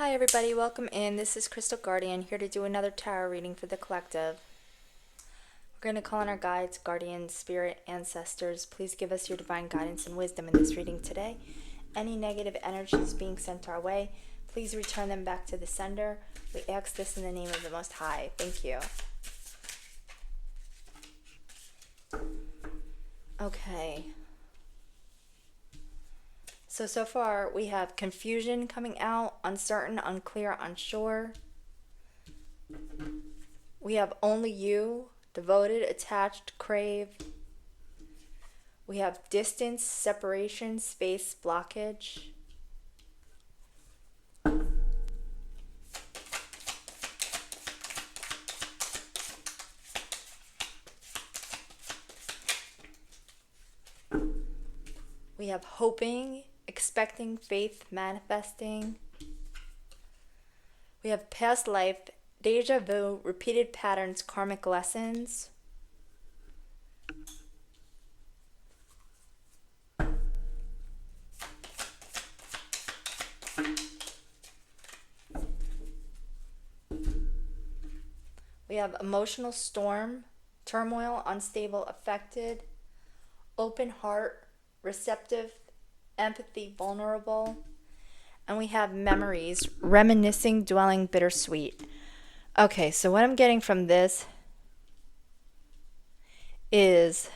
Hi everybody, welcome in. This is Crystal Guardian here to do another tarot reading for the collective. We're going to call on our guides, guardians, spirit, ancestors. Please give us your divine guidance and wisdom in this reading today. Any negative energies being sent our way, please return them back to the sender. We ask this in the name of the Most High. Thank you. Okay. So far we have confusion coming out, uncertain, unclear, unsure. We have only you, devoted, attached, crave. We have distance, separation, space, blockage. We have hoping, expecting, faith, manifesting. We have past life, deja vu, repeated patterns, karmic lessons. We have emotional storm, turmoil, unstable, affected, open heart, receptive, empathy, vulnerable. And we have memories, reminiscing, dwelling, bittersweet. Okay, so what I'm getting from this is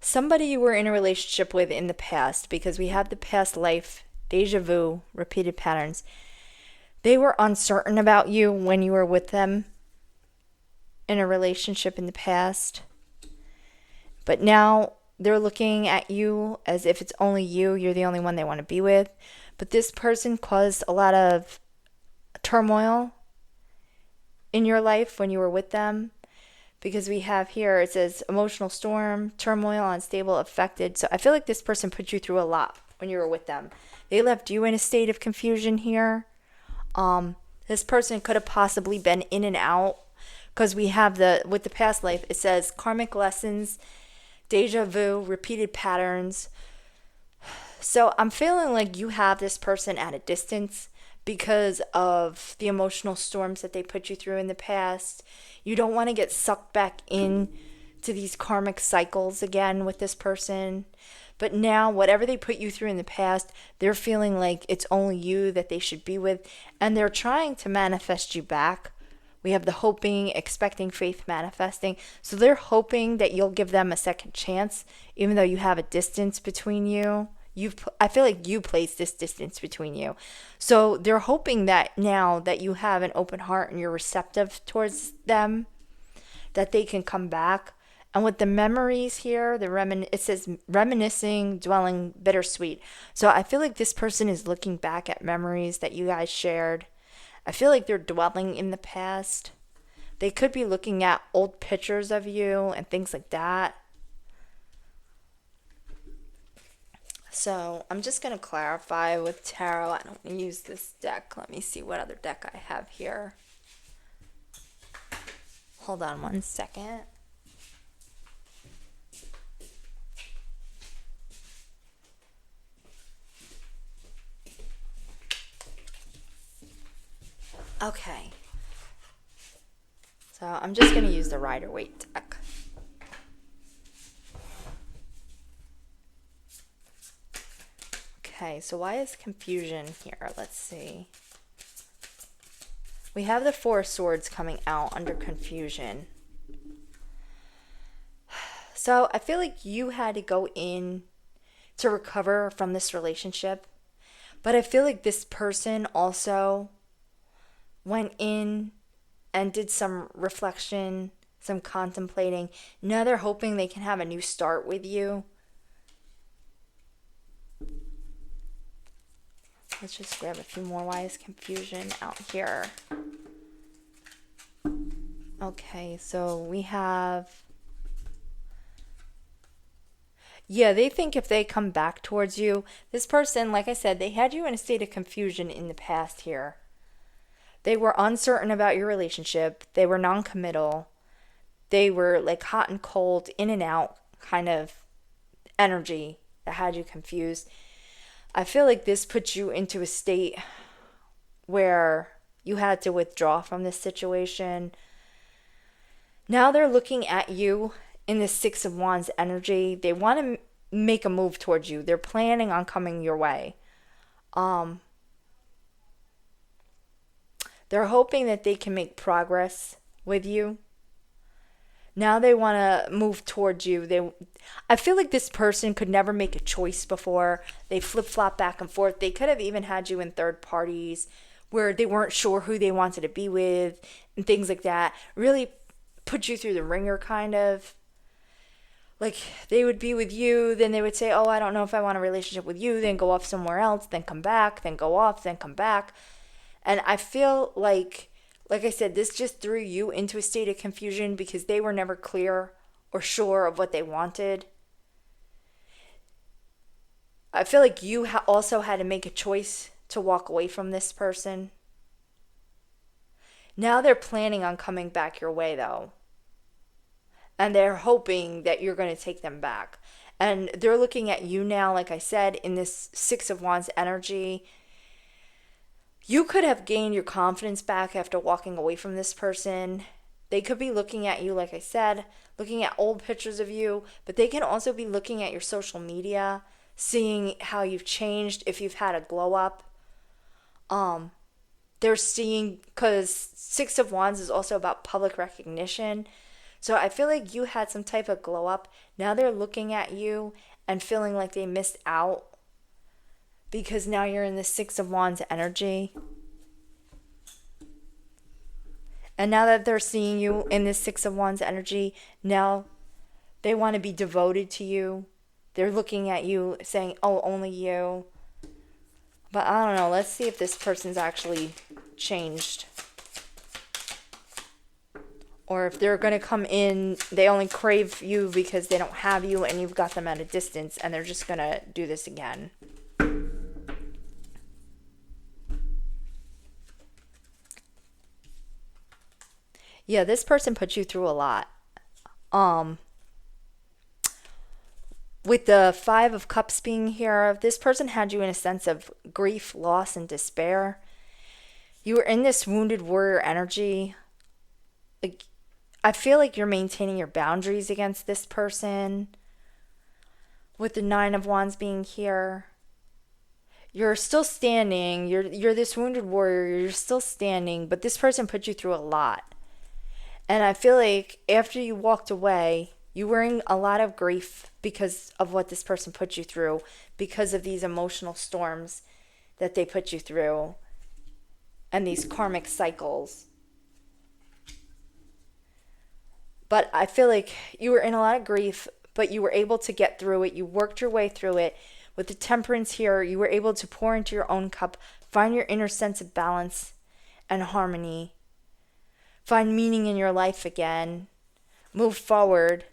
somebody you were in a relationship with in the past, because we have the past life, deja vu, repeated patterns. They were uncertain about you when you were with them in a relationship in the past. But now they're looking at you as if it's only you. You're the only one they want to be with. But this person caused a lot of turmoil in your life when you were with them. Because we have here, it says emotional storm, turmoil, unstable, affected. So I feel like this person put you through a lot when you were with them. They left you in a state of confusion here. This person could have possibly been in and out, because we have with the past life, it says karmic lessons, deja vu, repeated patterns. So I'm feeling like you have this person at a distance because of the emotional storms that they put you through in the past. You don't want to get sucked back in to these karmic cycles again with this person. But now, whatever they put you through in the past, they're feeling like it's only you that they should be with. And they're trying to manifest you back. We have the hoping, expecting, faith, manifesting. So they're hoping that you'll give them a second chance, even though you have a distance between you. I feel like you placed this distance between you. So they're hoping that now that you have an open heart and you're receptive towards them, that they can come back. And with the memories here, it says reminiscing, dwelling, bittersweet. So I feel like this person is looking back at memories that you guys shared. I feel like they're dwelling in the past. They could be looking at old pictures of you and things like that. So I'm just going to clarify with tarot. I don't use this deck. Let me see what other deck I have here. Hold on one second. Okay. So I'm just going to use the Rider-Waite deck. Okay, so why is confusion here? Let's see. We have the Four of Swords coming out under confusion. So I feel like you had to go in to recover from this relationship. But I feel like this person also went in and did some reflection, some contemplating. Now they're hoping they can have a new start with you. Let's just grab a few more. Why is confusion out here? Okay, so we have... Yeah, they think if they come back towards you, this person, like I said, they had you in a state of confusion in the past here. They were uncertain about your relationship. They were non-committal. They were like hot and cold, in and out kind of energy that had you confused. I feel like this puts you into a state where you had to withdraw from this situation. Now they're looking at you in the Six of Wands energy. They want to make a move towards you. They're planning on coming your way. Um, they're hoping that they can make progress with you. Now they want to move towards you. I feel like this person could never make a choice before. They flip flop back and forth. They could have even had you in third parties where they weren't sure who they wanted to be with and things like that. Really put you through the ringer, kind of. Like, they would be with you, then they would say, oh, I don't know if I want a relationship with you, then go off somewhere else, then come back, then go off, then come back. And I feel like I said, this just threw you into a state of confusion because they were never clear or sure of what they wanted. I feel like you also had to make a choice to walk away from this person. Now they're planning on coming back your way, though. And they're hoping that you're going to take them back. And they're looking at you now, like I said, in this Six of Wands energy. You could have gained your confidence back after walking away from this person. They could be looking at you, like I said, looking at old pictures of you, but they can also be looking at your social media, seeing how you've changed, if you've had a glow up. They're seeing, because Six of Wands is also about public recognition. So I feel like you had some type of glow up. Now they're looking at you and feeling like they missed out because now you're in the Six of Wands energy. And now that they're seeing you in this Six of Wands energy, now they want to be devoted to you. They're looking at you saying, oh, only you. But I don't know. Let's see if this person's actually changed. Or if they're going to come in, they only crave you because they don't have you and you've got them at a distance and they're just going to do this again. Yeah, this person put you through a lot. With the Five of Cups being here, this person had you in a sense of grief, loss, and despair. You were in this wounded warrior energy. Like, I feel like you're maintaining your boundaries against this person. With the Nine of Wands being here, you're still standing. You're this wounded warrior. You're still standing, but this person put you through a lot. And I feel like after you walked away, you were in a lot of grief because of what this person put you through, because of these emotional storms that they put you through, and these karmic cycles. But I feel like you were in a lot of grief, but you were able to get through it. You worked your way through it. With the Temperance here, you were able to pour into your own cup, find your inner sense of balance and harmony, find meaning in your life again, move forward.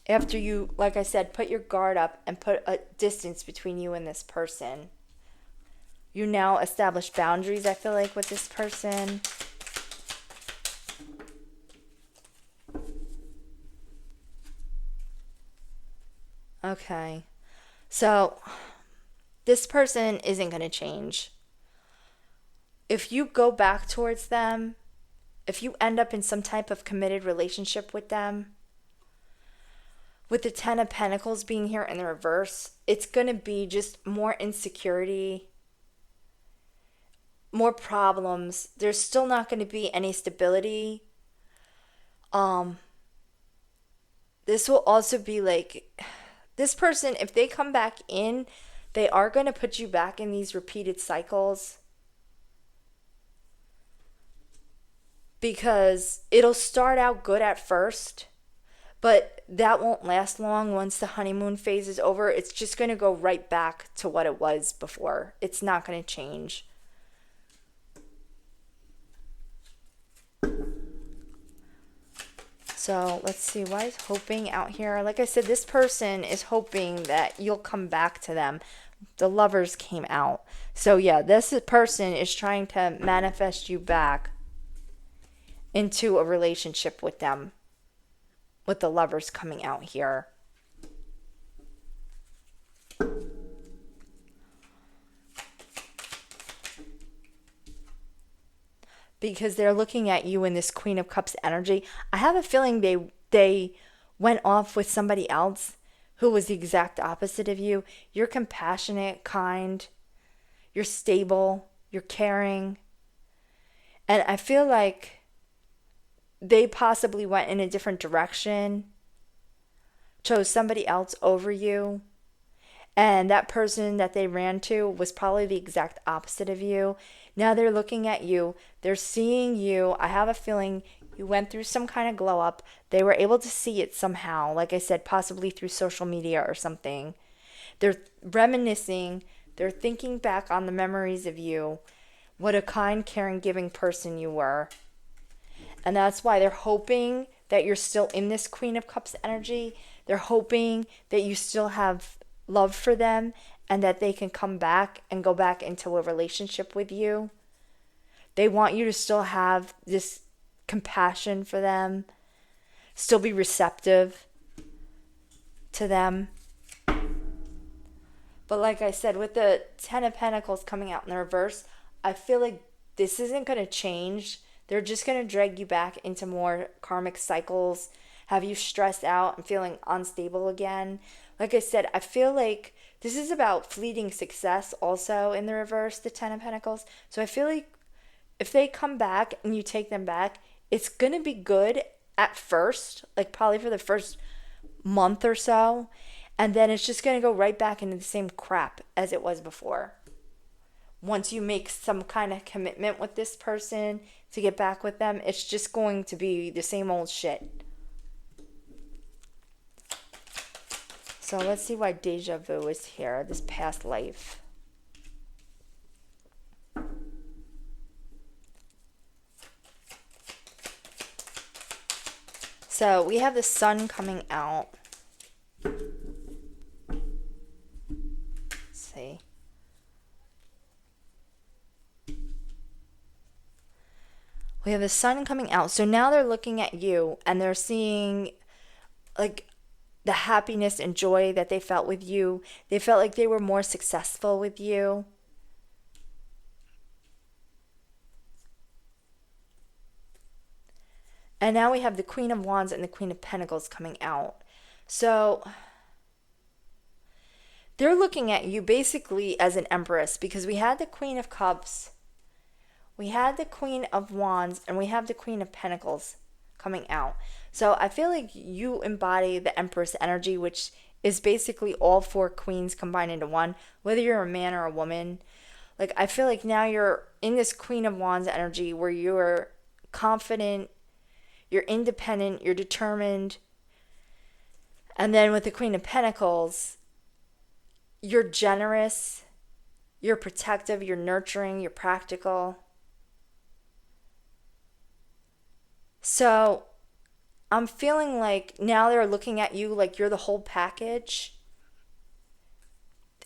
After you, like I said, put your guard up and put a distance between you and this person. You now establish boundaries, I feel like, with this person. Okay. So, this person isn't going to change. If you go back towards them, if you end up in some type of committed relationship with them, with the Ten of Pentacles being here in the reverse, it's going to be just more insecurity, more problems. There's still not going to be any stability. This will also be like, this person, if they come back in, they are going to put you back in these repeated cycles. Because it'll start out good at first, but that won't last long. Once the honeymoon phase is over, it's just going to go right back to what it was before. It's not going to change. So let's see, why is hoping out here? Like I said, this person is hoping that you'll come back to them. The Lovers came out. So yeah, this person is trying to manifest you back into a relationship with them, with the Lovers coming out here. because they're looking at you in this Queen of Cups energy. I have a feeling they went off with somebody else who was the exact opposite of you. You're compassionate, kind, you're stable, you're caring. And I feel like they possibly went in a different direction, chose somebody else over you. And that person that they ran to was probably the exact opposite of you. Now they're looking at you. They're seeing you. I have a feeling you went through some kind of glow up. They were able to see it somehow. Like I said, possibly through social media or something. They're reminiscing. They're thinking back on the memories of you. What a kind, caring, giving person you were. And that's why they're hoping that you're still in this Queen of Cups energy. They're hoping that you still have love for them and that they can come back and go back into a relationship with you. They want you to still have this compassion for them, still be receptive to them. But like I said, with the Ten of Pentacles coming out in the reverse, I feel like this isn't going to change. They're just going to drag you back into more karmic cycles, have you stressed out and feeling unstable again. Like I said, I feel like this is about fleeting success also in the reverse, the Ten of Pentacles. So I feel like if they come back and you take them back, it's going to be good at first, like probably for the first month or so. And then it's just going to go right back into the same crap as it was before. Once you make some kind of commitment with this person to get back with them, it's just going to be the same old shit. So let's see why deja vu is here, this past life. So we have the sun coming out. Let's see. We have the sun coming out. So now they're looking at you and they're seeing like the happiness and joy that they felt with you. They felt like they were more successful with you. And now we have the Queen of Wands and the Queen of Pentacles coming out. So they're looking at you basically as an empress, because we had the Queen of Cups, we had the Queen of Wands, and we have the Queen of Pentacles coming out. So I feel like you embody the Empress energy, which is basically all four queens combined into one, whether you're a man or a woman. Like, I feel like now you're in this Queen of Wands energy where you're confident, you're independent, you're determined. And then with the Queen of Pentacles, you're generous, you're protective, you're nurturing, you're practical. So I'm feeling like now they're looking at you like you're the whole package.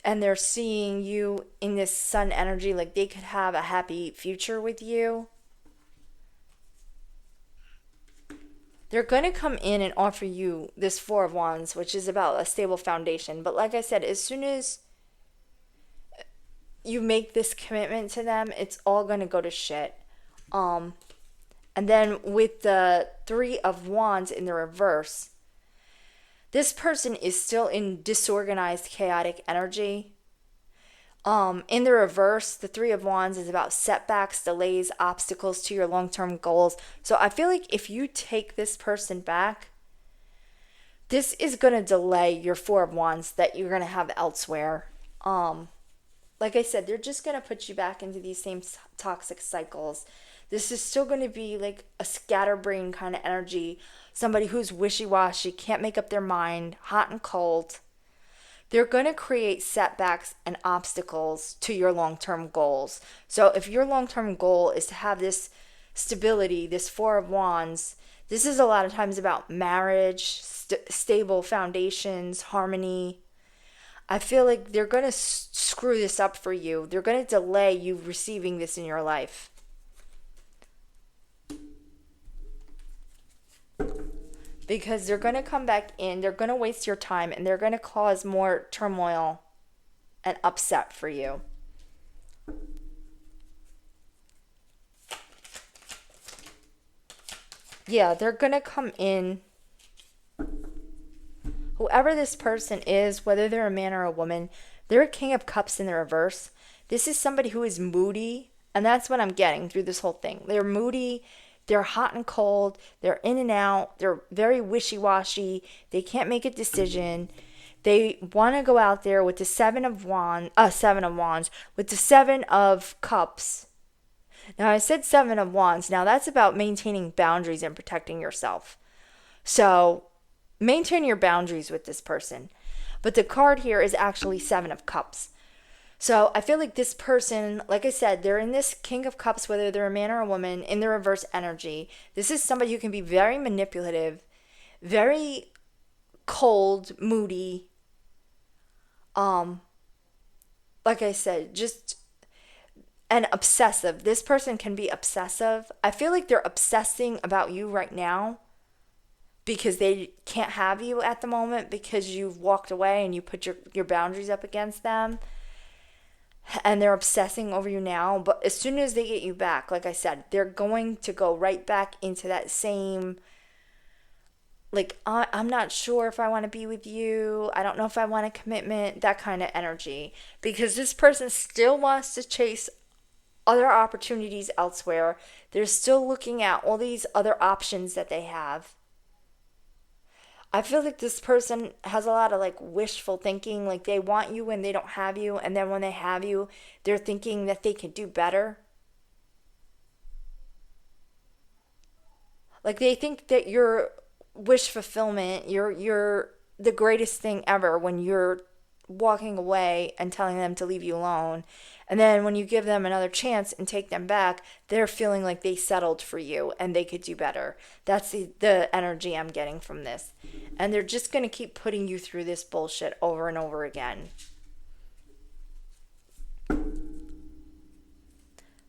And they're seeing you in this sun energy, like they could have a happy future with you. They're going to come in and offer you this Four of Wands, which is about a stable foundation. But like I said, as soon as you make this commitment to them, it's all going to go to shit. And then with the Three of Wands in the reverse, this person is still in disorganized, chaotic energy. In the reverse, the Three of Wands is about setbacks, delays, obstacles to your long-term goals. So I feel like if you take this person back, this is going to delay your Four of Wands that you're going to have elsewhere. Like I said, they're just going to put you back into these same toxic cycles. This is still going to be like a scatterbrain kind of energy. Somebody who's wishy-washy, can't make up their mind, hot and cold. They're going to create setbacks and obstacles to your long-term goals. So if your long-term goal is to have this stability, this Four of Wands, this is a lot of times about marriage, stable foundations, harmony. I feel like they're going to screw this up for you. They're going to delay you receiving this in your life. Because they're going to come back in, they're going to waste your time, and they're going to cause more turmoil and upset for you. Yeah, they're going to come in. Whoever this person is, whether they're a man or a woman, they're a King of Cups in the reverse. This is somebody who is moody, and that's what I'm getting through this whole thing. They're moody, they're hot and cold, they're in and out, they're very wishy washy, they can't make a decision. They want to go out there with the seven of wands, with the 7 of cups. Now I said 7 of wands. Now that's about maintaining boundaries and protecting yourself. So maintain your boundaries with this person. But the card here is actually 7 of cups. So I feel like this person, like I said, they're in this King of Cups, whether they're a man or a woman, in the reverse energy. This is somebody who can be very manipulative, very cold, moody. Um, like I said, just and obsessive. This person can be obsessive. I feel like they're obsessing about you right now because they can't have you at the moment because you've walked away and you put your boundaries up against them, and they're obsessing over you now. But as soon as they get you back, like I said, they're going to go right back into that same, like, I'm not sure if I want to be with you. I don't know if I want a commitment, that kind of energy. Because this person still wants to chase other opportunities elsewhere. They're still looking at all these other options that they have. I feel like this person has a lot of like wishful thinking, like they want you when they don't have you, and then when they have you, they're thinking that they can do better. Like they think that you're wish fulfillment, you're the greatest thing ever when you're walking away and telling them to leave you alone. And then when you give them another chance and take them back, they're feeling like they settled for you and they could do better. That's the energy I'm getting from this. And they're just going to keep putting you through this bullshit over and over again.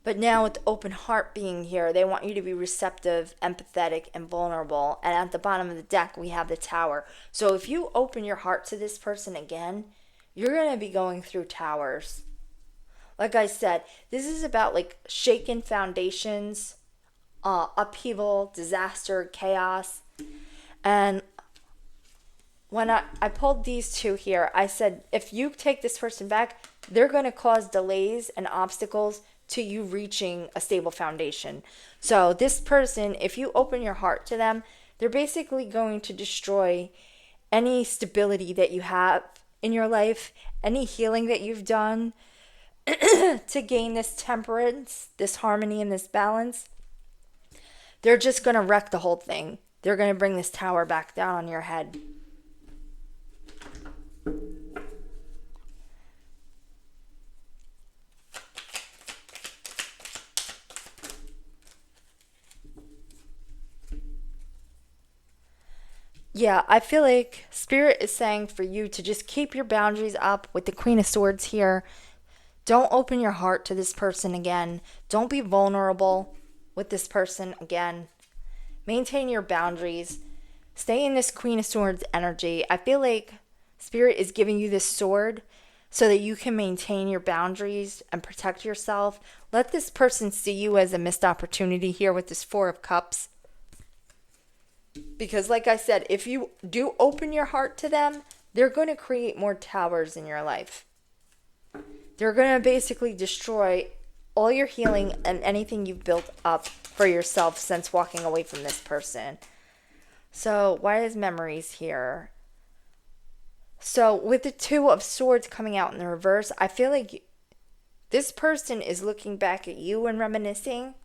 But now with the open heart being here, they want you to be receptive, empathetic, and vulnerable. And at the bottom of the deck, we have the Tower. So if you open your heart to this person again, you're going to be going through towers. Like I said, this is about like shaken foundations, upheaval, disaster, chaos. And when I pulled these two here, I said, if you take this person back, they're going to cause delays and obstacles to you reaching a stable foundation. So this person, if you open your heart to them, they're basically going to destroy any stability that you have in your life, any healing that you've done to gain this temperance, this harmony, and this balance. They're just going to wreck the whole thing. They're going to bring this tower back down on your head. Yeah, I feel like Spirit is saying for you to just keep your boundaries up with the Queen of Swords here. Don't open your heart to this person again. Don't be vulnerable with this person again. Maintain your boundaries. Stay in this Queen of Swords energy. I feel like Spirit is giving you this sword so that you can maintain your boundaries and protect yourself. Let this person see you as a missed opportunity here with this Four of Cups. Because like I said, if you do open your heart to them, they're going to create more towers in your life. They're going to basically destroy all your healing and anything you've built up for yourself since walking away from this person. So why is memories here? So with the Two of Swords coming out in the reverse, I feel like this person is looking back at you and reminiscing.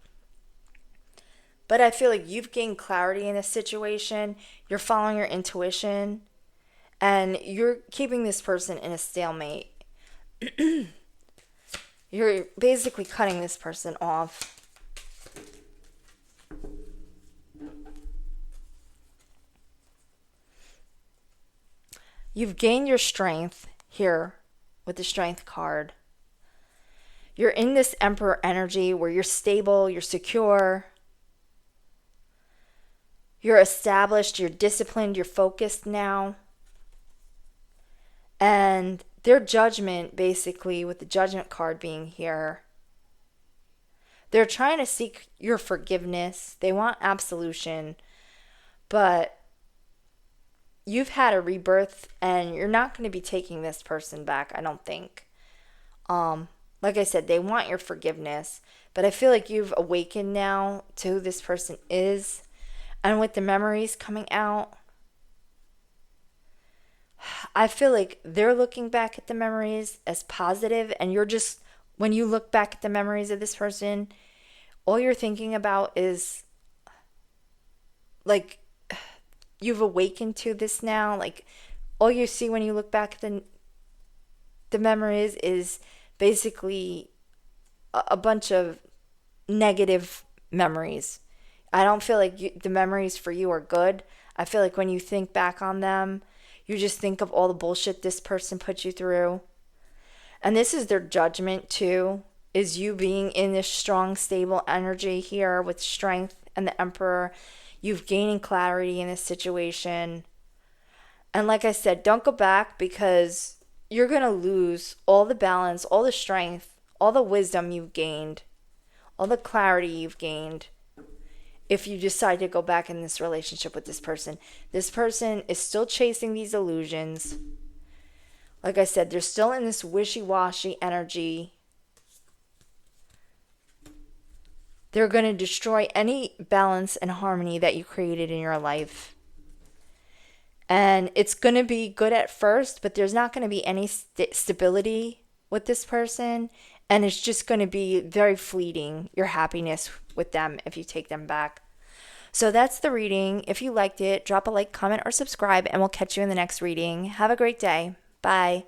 But I feel like you've gained clarity in this situation. You're following your intuition. And you're keeping this person in a stalemate. You're basically cutting this person off. You've gained your strength here with the Strength card. You're in this Emperor energy where you're stable, you're secure, you're established, you're disciplined, you're focused now. And their judgment, basically, with the Judgment card being here, they're trying to seek your forgiveness. They want absolution. But you've had a rebirth and you're not going to be taking this person back, I don't think. Like I said, they want your forgiveness, but I feel like you've awakened now to who this person is. And with the memories coming out, I feel like they're looking back at the memories as positive, and you're just, when you look back at the memories of this person, all you're thinking about is like you've awakened to this now. Like all you see when you look back at the memories is basically a bunch of negative memories. I don't feel like the memories for you are good. I feel like when you think back on them, you just think of all the bullshit this person put you through. And this is their judgment too, is you being in this strong, stable energy here with strength and the Emperor. You've gained clarity in this situation. And like I said, don't go back because you're going to lose all the balance, all the strength, all the wisdom you've gained, all the clarity you've gained if you decide to go back in this relationship with this person. This person is still chasing these illusions. Like I said, they're still in this wishy-washy energy. They're going to destroy any balance and harmony that you created in your life. And it's going to be good at first, but there's not going to be any stability with this person. And it's just going to be very fleeting, your happiness with them if you take them back. So that's the reading. If you liked it, drop a like, comment, or subscribe, and we'll catch you in the next reading. Have a great day. Bye.